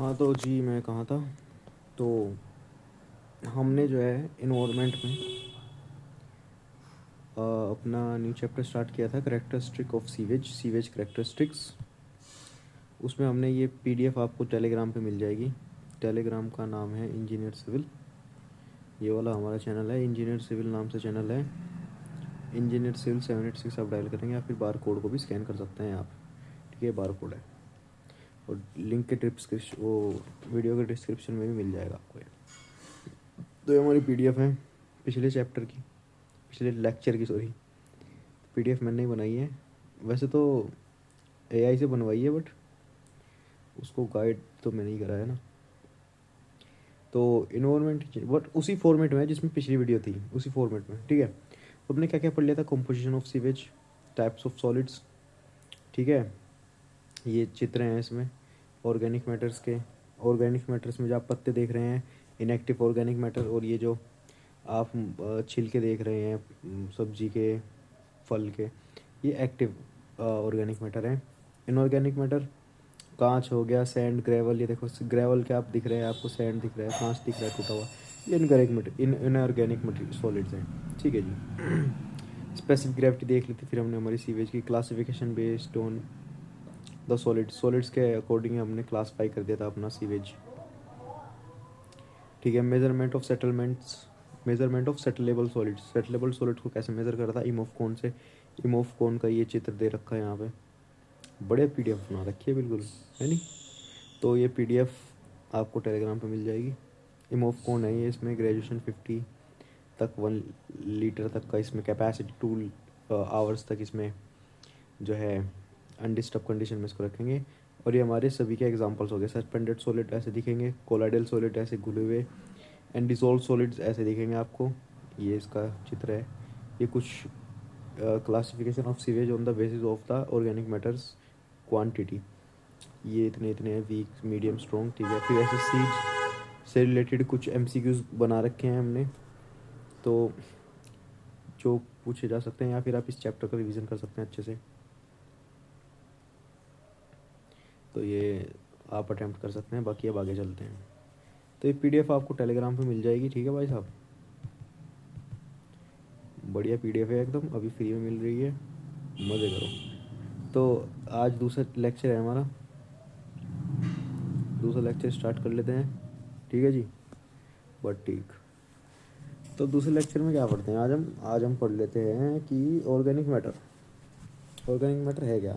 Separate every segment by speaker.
Speaker 1: हाँ तो जी मैं कहाँ था। तो हमने जो है इन्वायरमेंट में अपना न्यू चैप्टर स्टार्ट किया था, characteristic of sewage, sewage characteristics. उसमें हमने ये पीडीएफ आपको टेलीग्राम पे मिल जाएगी। टेलीग्राम का नाम है इंजीनियर सिविल। ये वाला हमारा चैनल है, इंजीनियर सिविल नाम से चैनल है। इंजीनियर सिविल 786 आप डायल करेंगे, या फिर बार कोड को भी स्कैन कर सकते हैं आप। ठीक है, बार कोड है, और लिंक के डिस्क्रिप्शन, वो वीडियो के डिस्क्रिप्शन में भी मिल जाएगा आपको ये। तो ये हमारी पीडीएफ है पिछले चैप्टर की, पिछले लेक्चर की, सॉरी। पीडीएफ मैंने ही बनाई है, वैसे तो एआई से बनवाई है, बट उसको गाइड तो मैंने ही करा है ना। तो इन्वायरमेंट बट उसी फॉर्मेट में है जिसमें पिछली वीडियो थी, उसी फॉर्मेट में। ठीक है, तो हमने क्या क्या पढ़ लिया था? Composition of sewage, types of solids. ठीक है, ये चित्र हैं इसमें ऑर्गेनिक मैटर्स के। ऑर्गेनिक मैटर्स में जो आप पत्ते देख रहे हैं, इनएक्टिव ऑर्गेनिक मैटर, और ये जो आप छिलके देख रहे हैं सब्जी के, फल के, ये एक्टिव ऑर्गेनिक मैटर हैं। इनऑर्गेनिक मैटर कांच हो गया, सैंड, ग्रेवल। ये देखो ग्रेवल क्या आप दिख रहे हैं, आपको सैंड दिख रहा है, कांच दिख रहा है टूटा हुआ, ये इनऑर्गेनिक मटेरियल सॉलिड्स हैं। ठीक है जी। स्पेसिफिक ग्रेविटी देख ली थी फिर हमने हमारी सीवेज की। Classification based on the solids के अकॉर्डिंग हमने क्लासीफाई कर दिया था अपना सीवेज। ठीक है, measurement of settlements, measurement of settleable solids. Settleable solids को कैसे मेज़र करा था? इमोफ कौन से, इमोफ कौन का ये चित्र दे रखा है यहाँ पे, बड़े पीडीएफ बना रखी है बिल्कुल, है नहीं? तो ये पीडीएफ आपको टेलीग्राम पे मिल जाएगी। इमोफ कौन है ये, इसमें ग्रेजुएशन 50 तक, 1 लीटर तक का इसमें कैपेसिटी, 2 आवर्स तक इसमें जो है अनडिस्टर्ब कंडीशन में इसको रखेंगे। और ये हमारे सभी के एग्जांपल्स हो गए। सस्पेंडेड सॉलिड ऐसे दिखेंगे, कोलाइडल सॉलिड ऐसे घुले हुए, एंड डिसॉल्व सॉलिड्स ऐसे दिखेंगे आपको। ये इसका चित्र है। ये कुछ classification of sewage on the basis of the organic matters quantity. ये इतने इतने हैं, वीक, मीडियम, स्ट्रॉन्ग। ठीक है, फिर ऐसे सीज से रिलेटेड कुछ एमसीक्यूज बना रखे हैं हमने, तो जो पूछे जा सकते हैं, या फिर आप इस चैप्टर का रिवीजन कर सकते हैं अच्छे से। तो ये आप अटैम्प्ट कर सकते हैं, बाकी अब आगे चलते हैं। तो ये पीडीएफ आपको टेलीग्राम पे मिल जाएगी। ठीक है भाई साहब, बढ़िया पीडीएफ है एकदम, अभी फ्री में मिल रही है, मज़े करो। तो आज दूसरा लेक्चर है हमारा, दूसरा लेक्चर स्टार्ट कर लेते हैं। ठीक है जी, बट ठीक। तो दूसरे लेक्चर में क्या पढ़ते हैं आज हम पढ़ लेते हैं कि ऑर्गेनिक मैटर, ऑर्गेनिक मैटर है क्या।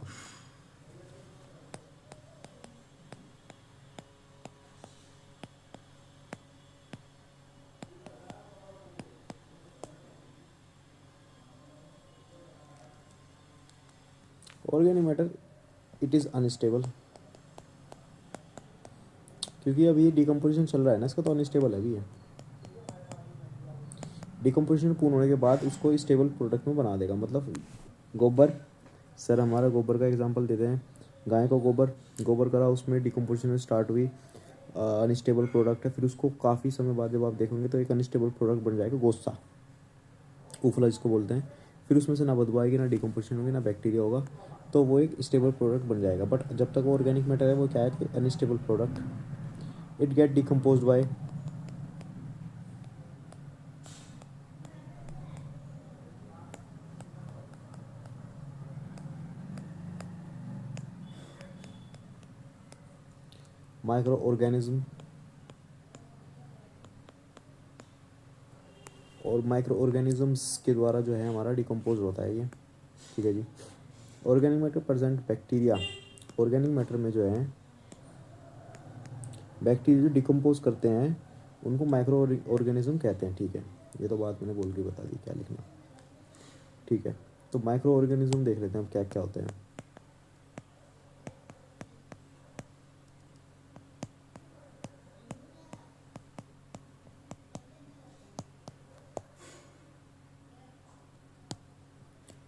Speaker 1: Organic matter, it is unstable, क्योंकि अभी डिकम्पोजिशन चल रहा है ना इसका, तो अनस्टेबल है अभी है। डिकम्पोजिशन पूर्ण होने के बाद उसको स्टेबल प्रोडक्ट में बना देगा। मतलब गोबर, सर हमारा गोबर का एग्जांपल देते हैं। गाय को गोबर गोबर करा, उसमें डिकम्पोजिशन स्टार्ट हुई, अनस्टेबल प्रोडक्ट है। फिर उसको काफ़ी समय बाद जब आप देखेंगे तो एक अनस्टेबल प्रोडक्ट बन जाएगा, गोस्सा, ऊफला जिसको बोलते हैं। फिर उसमें से ना बदबू आएगी, ना डिकम्पोजिशन होगी, ना बैक्टीरिया होगा, तो वो एक स्टेबल प्रोडक्ट बन जाएगा। बट जब तक वो ऑर्गेनिक मैटर है, वो क्या है कि unstable product, it get decompose by micro organism, और माइक्रो ऑर्गेनिजम्स के द्वारा जो है हमारा डिकम्पोज होता है ये। ठीक है जी। Organic matter present bacteria, organic matter में जो है बैक्टीरिया जो डिकम्पोज करते हैं उनको माइक्रो ऑर्गेनिज्म कहते हैं। ठीक है, ये तो बात मैंने बोल के बता दी क्या लिखना। ठीक है, तो माइक्रो ऑर्गेनिज्म देख लेते हैं अब क्या क्या होते हैं।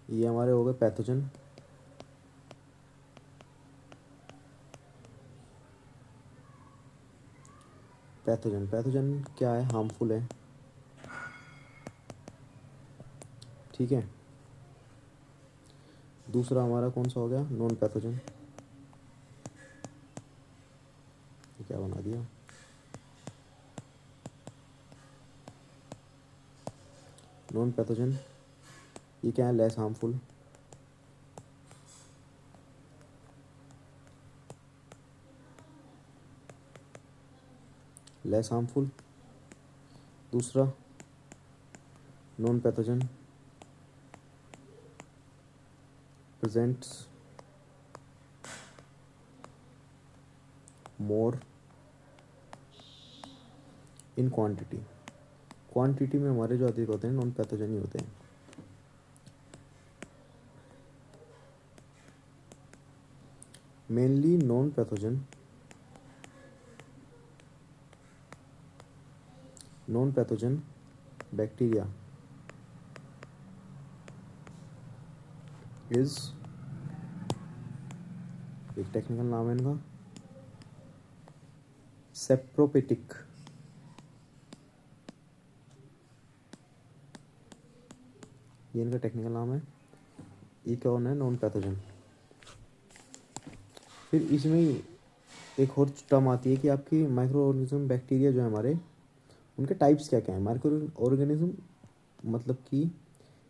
Speaker 1: ये हमारे हो गए पैथोजन। पैथोजन, पैथोजन क्या है? हार्मफुल है। ठीक है, दूसरा हमारा कौन सा हो गया? Non pathogen. क्या बना नॉन पैथोजन, ये क्या है, लेस हार्मफुल। Less harmful. दूसरा non pathogen presents more in quantity. Quantity में हमारे जो अधिक होते हैं नॉन पैथोजन ही होते हैं। Mainly non pathogen bacteria is, एक टेक्निकल नाम है इनका, सेप्रोपेटिक। ये इनका टेक्निकल नाम है। ये कौन है, नॉन पैथोजन। फिर इसमें एक और टर्म आती है कि आपकी माइक्रो ऑर्गेनिज्म बैक्टीरिया जो है हमारे, उनके टाइप्स क्या क्या है। माइक्रो ऑर्गेनिज्म मतलब कि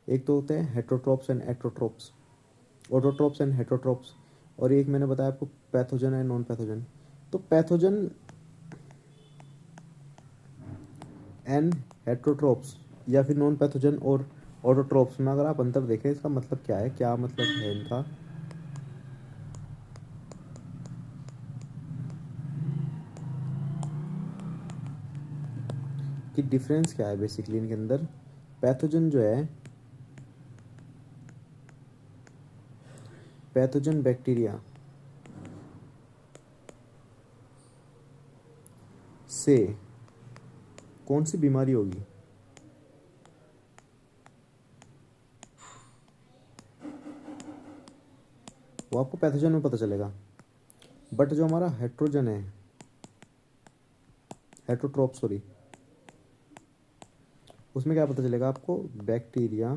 Speaker 1: एक तो होते हैं हेटरोट्रोप्स एंड एट्रोट्रोप्स, ऑटोट्रोप्स एंड हेटरोट्रोप्स, और एक मैंने बताया आपको पैथोजन एंड नॉन पैथोजन। तो पैथोजन एंड हेटरोट्रोप्स या फिर नॉन पैथोजन और ऑटोट्रोप्स में अगर आप अंतर देखें, इसका मतलब क्या है, क्या मतलब है इनका, कि डिफरेंस क्या है बेसिकली इनके अंदर। पैथोजन जो है, पैथोजन बैक्टीरिया से कौन सी बीमारी होगी, वो आपको पैथोजन में पता चलेगा। बट जो हमारा हेट्रोजन है, हेट्रोट्रोप सॉरी, उसमें क्या पता चलेगा आपको, बैक्टीरिया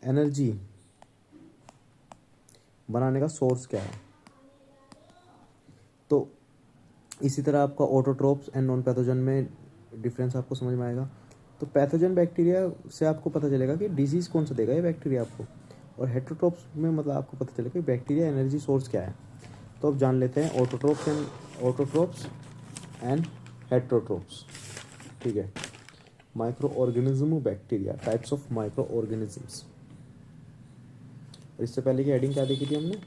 Speaker 1: एनर्जी बनाने का सोर्स क्या है। तो इसी तरह आपका ऑटोट्रोप्स एंड नॉन पैथोजन में डिफरेंस आपको समझ में आएगा। तो पैथोजन बैक्टीरिया से आपको पता चलेगा कि डिजीज कौन सा देगा ये बैक्टीरिया आपको, और हेट्रोट्रोप्स में मतलब आपको पता चलेगा कि बैक्टीरिया एनर्जी सोर्स क्या है। तो अब जान लेते हैं ऑटोट्रोप्स एंड हेट्रोट्रोप्स। ठीक है, micro organism bacteria, types of micro organisms. इससे पहले की हेडिंग क्या देखी थी हमने,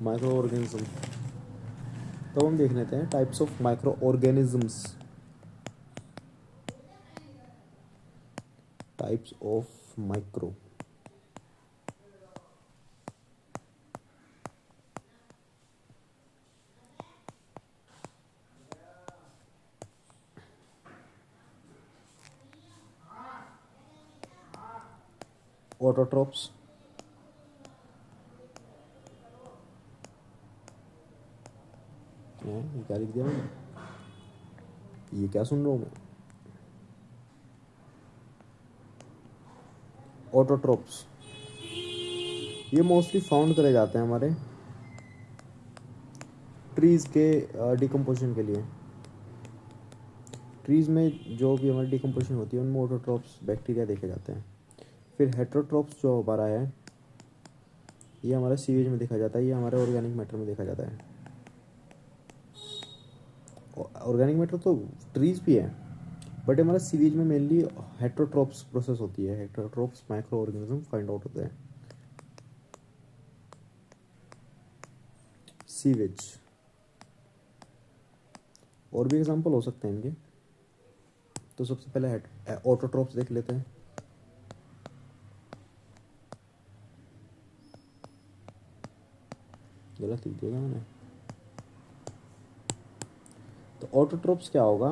Speaker 1: माइक्रो ऑर्गेनिज्म। तो हम देख लेते हैं types of micro organisms. Types of micro, autotrophs, ये क्या लिख दिया मैंने, ये क्या सुन रहा हूँ मैं, ऑटोट्रोप्स। ये मोस्टली फाउंड करे जाते हैं हमारे ट्रीज के डिकम्पोजिशन के लिए। ट्रीज में जो भी हमारी डिकम्पोजिशन होती है उनमें ऑटोट्रोप्स बैक्टीरिया देखे जाते हैं। फिर हेट्रोट्रोप्स जो हमारा है, ये हमारा सीवेज में देखा जाता है, ये हमारे ऑर्गेनिक मैटर में देखा जाता है। ऑर्गेनिक मैटर तो ट्रीज भी है, बट हमारा सीवेज में मेनली हेट्रोट्रोप्स प्रोसेस होती है। हेट्रोट्रोप्स माइक्रो ऑर्गेनिज्म फाइंड आउट होते हैं सीवेज। और भी एग्जांपल हो सकते हैं इनके। तो सबसे पहले ऑटोट्रोप्स देख लेते हैं। गलत लिख दिया मैंने। तो ऑटोट्रोप्स क्या होगा,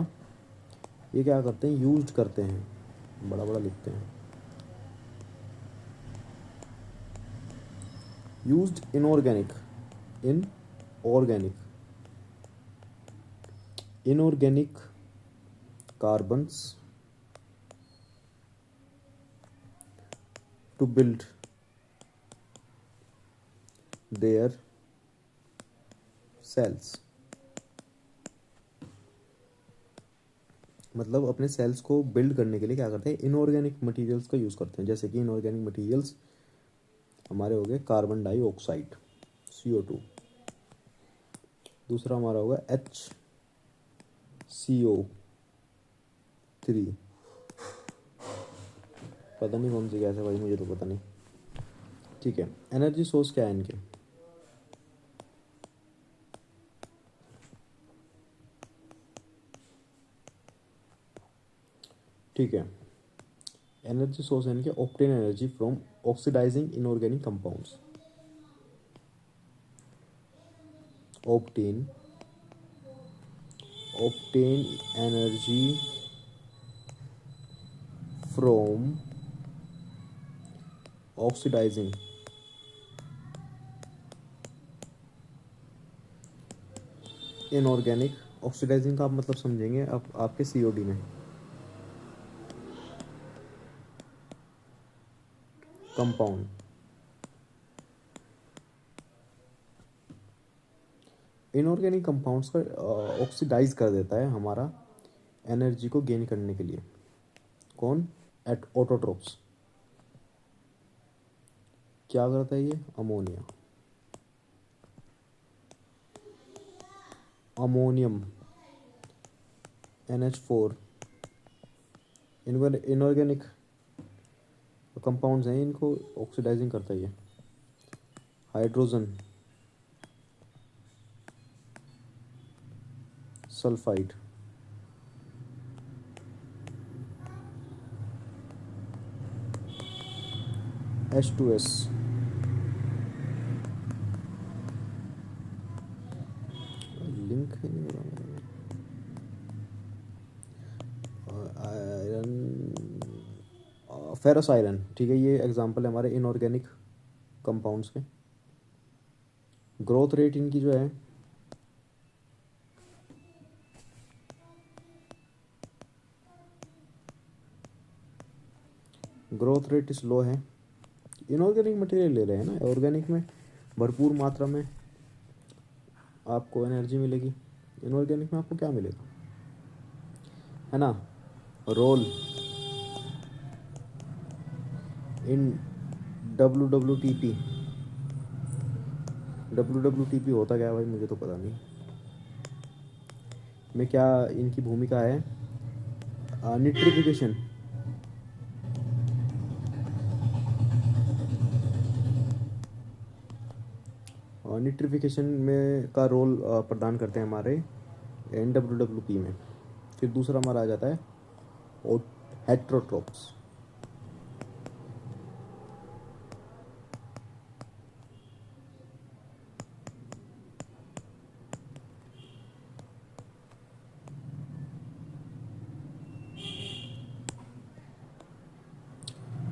Speaker 1: ये क्या करते हैं, यूज करते हैं, बड़ा बड़ा लिखते हैं, used in inorganic carbons to build their cells. मतलब अपने सेल्स को बिल्ड करने के लिए क्या करते हैं, इनऑर्गेनिक मटेरियल्स का यूज़ करते हैं। जैसे कि इनऑर्गेनिक मटेरियल्स हमारे हो गए कार्बन डाइऑक्साइड CO2, दूसरा हमारा होगा HCO3, पता नहीं कौन सी गैस है भाई, मुझे तो पता नहीं। ठीक है, एनर्जी सोर्स क्या है इनके, ठीक है, एनर्जी सोर्स है इनके obtain energy from oxidising inorganic compounds, obtain energy from oxidising inorganic, oxidising का आप मतलब समझेंगे अब आपके COD में, कंपाउंड। इनऑर्गेनिक कंपाउंड्स का ऑक्सीडाइज कर देता है हमारा एनर्जी को गेन करने के लिए। कौन, एट ऑटोट्रोप्स। क्या करता है ये, ammonia, ammonium NH4, inorganic compounds हैं, इनको ऑक्सीडाइजिंग करता है ये। हाइड्रोजन सल्फाइड, H2S, लिंक है नहीं हो रहा मेरा, आयरन, फेरस आयरन। ठीक है, ये एग्जांपल है हमारे इनऑर्गेनिक कंपाउंड्स के। ग्रोथ रेट इनकी जो है, ग्रोथ रेट इस लो है। इनऑर्गेनिक मटेरियल ले रहे हैं ना, ऑर्गेनिक में भरपूर मात्रा में आपको एनर्जी मिलेगी, इनऑर्गेनिक में आपको क्या मिलेगा, है ना। रोल इन WWTP, WWTP होता क्या है भाई, मुझे तो पता नहीं में क्या इनकी भूमिका है। निट्रिफिकेशन, निट्रिफिकेशन में का रोल प्रदान करते हैं हमारे NWWP में। फिर दूसरा हमारा आ जाता है हेट्रोट्रोप्स।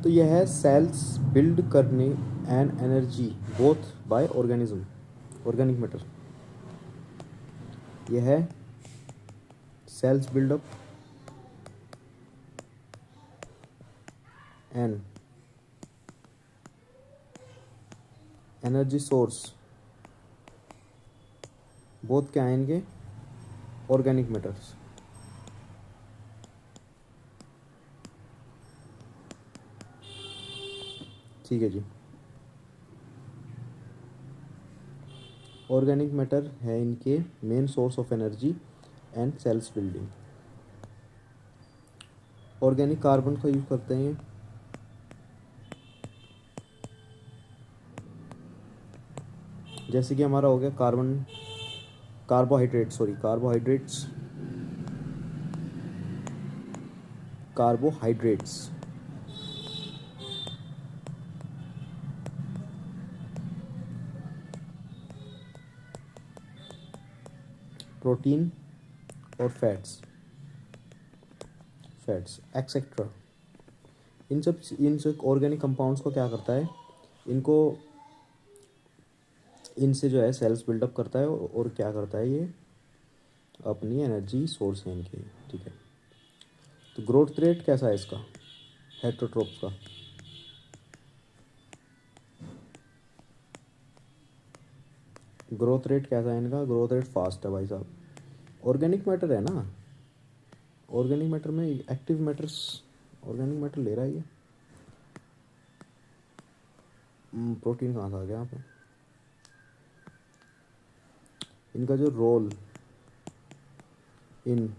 Speaker 1: तो यह है सेल्स बिल्ड करने and energy both by organism, organic matter. यह है cells buildup and energy source, both क्या आएंगे, ऑर्गेनिक मैटर्स। ठीक है जी, ऑर्गेनिक मैटर है इनके main source of energy and cells building. Organic carbon का यूज करते हैं, जैसे कि हमारा हो गया कार्बन, कार्बोहाइड्रेट्स, प्रोटीन और फैट्स एक्सेट्रा। इन सब ऑर्गेनिक कंपाउंड्स को क्या करता है, इनको, इनसे जो है सेल्स बिल्डअप करता है और क्या करता है ये, अपनी एनर्जी सोर्स है इनके। ठीक है, तो ग्रोथ रेट कैसा है इसका, हेट्रोट्रोप्स का, ग्रोथ रेट कैसा है इनका, ग्रोथ रेट फास्ट है भाई साहब। ऑर्गेनिक मैटर है ना, ऑर्गेनिक मैटर में एक्टिव मैटर्स, ऑर्गेनिक मैटर ले रहा है ये। प्रोटीन कहाँ से आ गया यहाँ पे? इनका जो रोल इन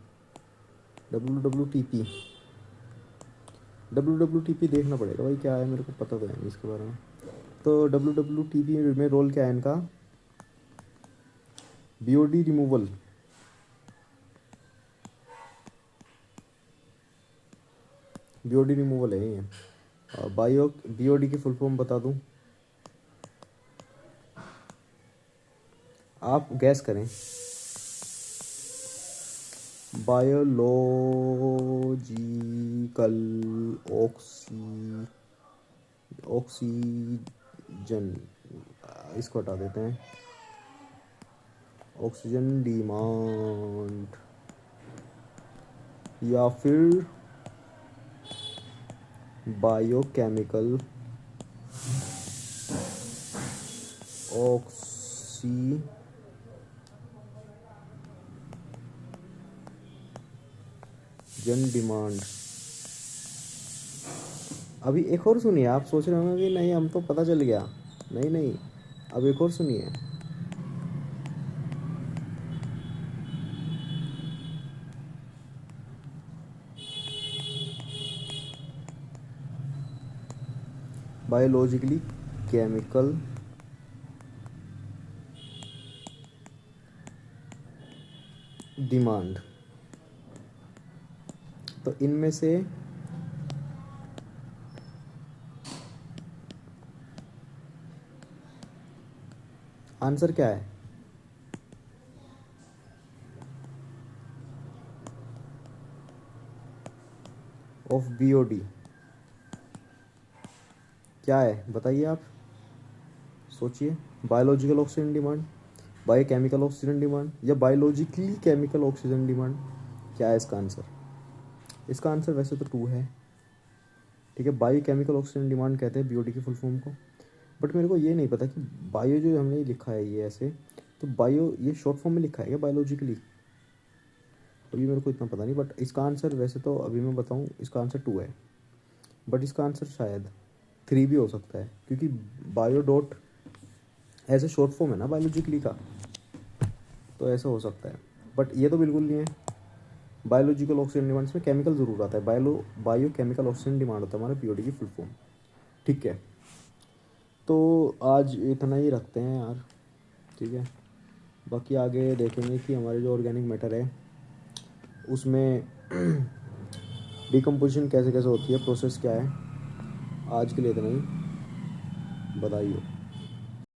Speaker 1: WWTP, WWTP देखना पड़ेगा भाई क्या है, मेरे को पता तो है नहीं इसके बारे में। तो WWTP में रोल क्या है इनका? BOD रिमूवल, BOD रिमूवल है ये। बायो BOD की फुल फॉर्म बता दूं, आप गैस करें। बायोलॉजिकल ऑक्सीजन, इसको हटा देते हैं, ऑक्सीजन डिमांड, या फिर बायोकेमिकल ऑक्सीजन डिमांड। अभी एक और सुनिए, आप सोच रहे होंगे कि नहीं हम तो पता चल गया, नहीं नहीं, अब एक और सुनिए। बायोलॉजिकली केमिकल डिमांड, तो इनमें से आंसर क्या है? ऑफ BOD क्या है बताइए आप, सोचिए। Biological oxygen demand, biochemical oxygen demand, या बायोलॉजिकली केमिकल ऑक्सीजन डिमांड, क्या है इसका आंसर? इसका आंसर वैसे तो 2 है, ठीक है। बायोकेमिकल ऑक्सीजन डिमांड कहते हैं BOD की फुल फॉर्म को, बट मेरे को ये नहीं पता कि बायो जो हमने लिखा है ये ऐसे, तो बायो ये शॉर्ट फॉर्म में लिखा है क्या बायोलॉजिकली? अभी मेरे को इतना पता नहीं, बट इसका आंसर वैसे तो अभी मैं बताऊँ, इसका आंसर 2 है, बट इसका आंसर शायद 3 भी हो सकता है, क्योंकि बायो डॉट ऐसे शॉर्ट फॉर्म है ना बायोलॉजिकली का, तो ऐसा हो सकता है, बट ये तो बिल्कुल नहीं है। बायोलॉजिकल ऑक्सीजन डिमांड में केमिकल ज़रूर आता है, बायो केमिकल ऑक्सीजन डिमांड होता है हमारा BOD की फुल फॉर्म, ठीक है। तो आज इतना ही रखते हैं यार, ठीक है। बाकी आगे देखेंगे कि हमारे जो ऑर्गेनिक मैटर है उसमें डिकम्पोजिशन कैसे कैसे होती है, प्रोसेस क्या है। आज के लिए इतना ही, बधाई हो।